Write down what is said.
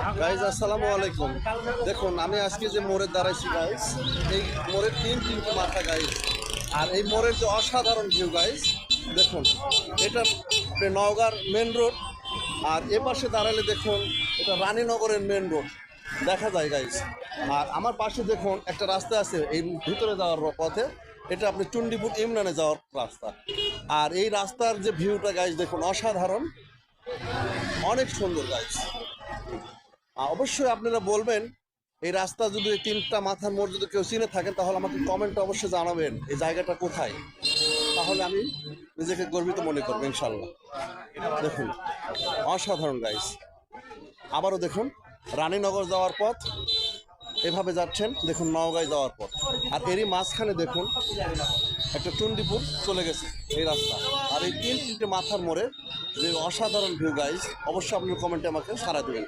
Guys আসসালামু আলাইকুম। দেখুন আমি আজকে যে মোড়ে দাঁড়াইছি গাইজ, এই মোড়ের তিনটি মাথা গাইজ। আর এই মোড়ের যে অসাধারণ ভিউ গাইজ, দেখুন এটা আপনি নওগাঁর মেন রোড, আর এ পাশে দাঁড়ালে দেখুন এটা রানীনগরের মেন রোড দেখা যায় গাইজ। আর আমার পাশে দেখুন একটা রাস্তা আছে এই ভিতরে যাওয়ার পথে, এটা আপনি চণ্ডীপুর ইমরানে যাওয়ার রাস্তা। আর এই রাস্তার যে ভিউটা গাইজ দেখুন অসাধারণ, অনেক সুন্দর গাইজ। অবশ্যই আপনারা বলবেন এই রাস্তা যদি এই তিনটা মাথার মোড় যদি কেউ চিনে থাকেন তাহলে আমাকে কমেন্টে অবশ্যই জানাবেন এই জায়গাটা কোথায়, তাহলে আমি নিজেকে গর্বিত মনে করবো ইনশাল্লাহ। দেখুন অসাধারণ গাইস। আবারও দেখুন রানীনগর যাওয়ার পথ এভাবে যাচ্ছেন, দেখুন নওগাঁয় যাওয়ার পথ, আর এরই মাঝখানে দেখুন একটা চণ্ডীপুর চলে গেছে এই রাস্তা। আর এই তিনটে মাথার মোড়ে যে অসাধারণ ভিউ গাইস, অবশ্যই আপনি কমেন্টে আমাকে সাড়া দেবেন।